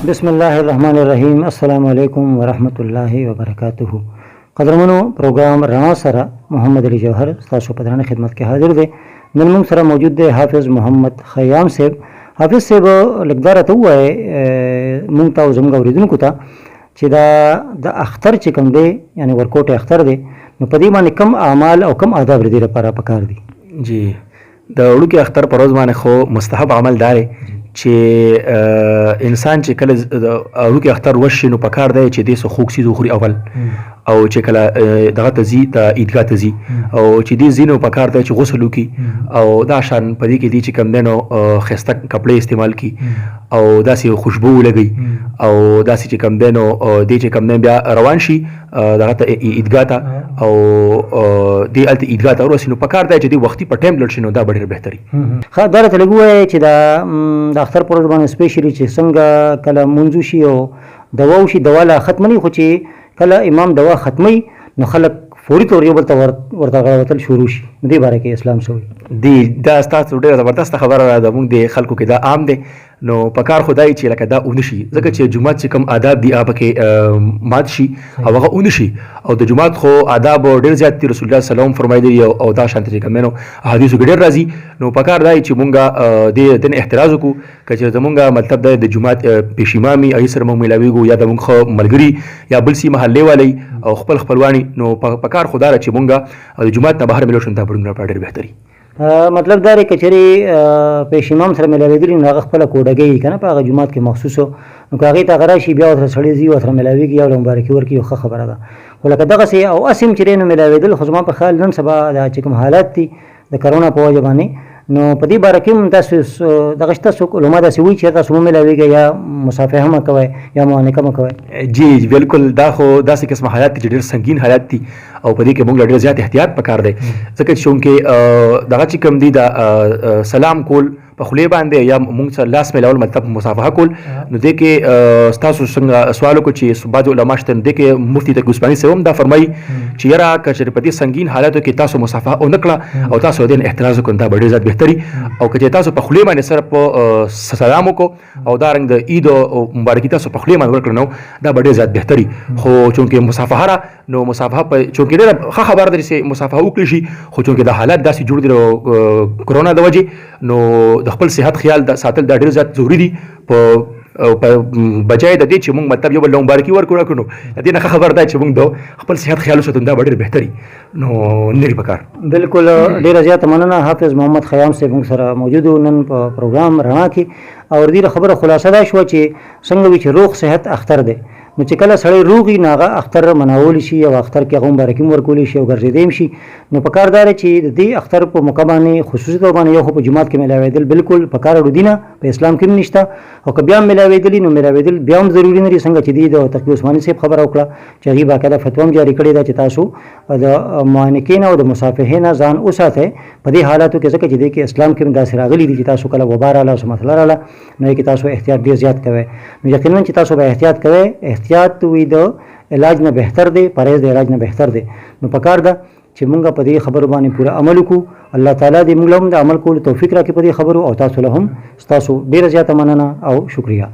بسم الله الرحمن الرحیم. السلام علیکم ورحمۃ اللہ وبرکاتہ. قدرمنو پروګرام رڼا سره محمد علي جوهر تاسو په درنه خدمت کې حاضر دی. نن موږ سره موجود دی حافظ محمد خیام صاحب. حافظ صاحب لږ ته وایي موږ ته زموږ اوریدونکو ته چې د اختر چې کوم دی یعنی ورکوټ اختر دی نو په دې باندې کم اعمال او کم آداب لري لپاره پکار دي. جی د وړوکي اختر پر ورځ باندې خو مستحب عمل دی چې انسان چې کله وړوکي اختر وشي نو پکار دی چې دې څه خوږ څیز وخوري اول او چې کله دغه ته ځي د عیدګاه ته ځي او چې دې ځي نو پکار دی چې غسل وکړي او دا شان په دې کې دي چې کوم دی نو ښایسته کپړې استعمال کړي او داسې خوشبو ولګوي او داسې چې کوم دی نو دې چې کوم دی بیا روان شي دغه ته عیدګاه ته او دې هلته عیدګاه ته ورسي نو پکار دی چې دې وختي په ټایم لاړ شي نو دا به ډېر بهتري. ښه دا راته لږ ووایه چې د اختر پر ورځ باندې سپیشلي چې څنګه کله منځو شي او دوا وشي دوا لا ختمه خو چې کله امام دوا ختمي نو خلک فوري طور یو بل ته ورته غوتل شروع شي. دې باره کې اسلام څه وایي؟ دی دا ستاسو ډېره زبردسته خبره ده. موږ د خلکو کې دا عام دی نو پکار خدای چې لکه دا اون شي ځکه چې جمعات چې کوم آداب دي هغه پکې مات شي او هغه اون شي او د جمعات خو آداب ډېر زیات دي. رسول الله صلی الله علیه وسلم فرمایلی او دا شانته چې کوم نو حدیثو کې ډېر راځي نو پکار دی چې موږ د دین احتراز وکړو که چې زمونږ مطلب دی د جمعات پیش امامي هغې سره موږ میلاویږو یا د موږ ملګري یا بل سي محلې والی او خپلواني نو پکار خدا ده چې موږ د جمعات نه بهر میلاو شو دا به موږ لپاره ډېر بهتري. مطلب دا دی که چېرې پیش امام سره میلاوېدلي نو هغه خپله کوډګۍ که نه په هغه جومات کې مخصوصو نو که هغې ته هغه راشي بیا ورسره سړی ځي ورسره میلاوېږي یا ورله مبارکي ورکړي یو ښه خبره ده. خو لکه دغسې او اسې هم چې دی نو میلاوېدل خو زما په خیال نن سبا دا چې کوم حالات دي د کرونا په وجه باندې نو په دې باره کې هم تاسو دغه شته څوک علما داسې وایي چې تاسو ومیلاوېږئ یا مصافحه مه کوئ یا معانقه مه کوئ. جی بالکل دا خو داسې قسمه حالات دي چې ډېر سنګین حالات دي او په دې کې موږ له ډېر زیات احتیاط پکار دی ځکه چې چونکې دغه چې کوم دي د سلام کول په خولې باندې یا موږ سره لاس میلاول مطلب مصافحه کول نو دې کې ستاسو څنګه سوال وکړو چې بعضې علما شته دې کې مفتي تقي عثماني صاحب هم دا فرمایي چې یاره که چېرې په دې سنګین حالاتو کې تاسو مصافحه ونه کړه او تاسو د دې احتراز وکړو دا به ډېر زیات بهتري او که چېرې تاسو په خولې باندې سره په سلام وکړو او دارنګ د عید او مبارکي تاسو په خولې باندې ورکړو نو دا به ډېر زیات بهتري. خو چونکې مصافحه را نو مصافحه په چونکې ډېره ښه خبره ده چې مصافحه وکړي شي خو چونکې د حالات داسې جوړ دي کرونا د وجې نو د خپل صحت خیال ساتل دا ډېر زیات ضروري دي په بجای د دې چې موږ مطلب یو بل مبارکي ورکړو نو د دې نه ښه خبر ده چې موږ د خپل صحت خیال وساتو دا به ډېر بهتري نو نری پکار. بالکل ډېره زیاته مننه. حافظ محمد خیام صاحب موږ سره موجود و نن په پروګرام رڼا کې او دې خبره خلاصه دا شوه چې څنګه وي چې روغ صحت اختر دی نو چې کله سړی روغ وي نو هغه اختر مناولی شي او اختر کې هغه مبارکي هم ورکولی شي او ګرځېدی هم شي نو پکار دا دی چې د دې اختر په موقع باندې خصوصي طور باندې یو خو په جومات کې میلاوېدل بالکل پکار اړو دي نه په اسلام کې هم نشته او که بیا هم میلاوېدلي نو میلاوېدل بیا هم ضروري نه دي څنګه چې دې د تقي عثماني صاحب خبره وکړه چې هغې باقاعده فتوا هم جاري کړې ده چې تاسو د معانقې نه او د مصافحې نه ځان وساتئ په دې حالاتو کې ځکه چې دې کې اسلام کې هم داسې راغلي دي چې تاسو کله وبا راغله څه مسله راغله نو یې کې تاسو احتیاط ډېر زیات کوئ نو یقینا چې تاسو به احتیاط کوئ. احتیاط وي د علاج نه بهتر دی پرهیز د علاج نه بهتر دی نو پکار ده چې موږ په دې خبرو باندې پوره عمل وکړو. الله تعالی دې موږ له هم د عمل کولو توفیق راکړي په دې خبرو او تاسو له هم ستاسو ډېره زیاته مننه او شکریه.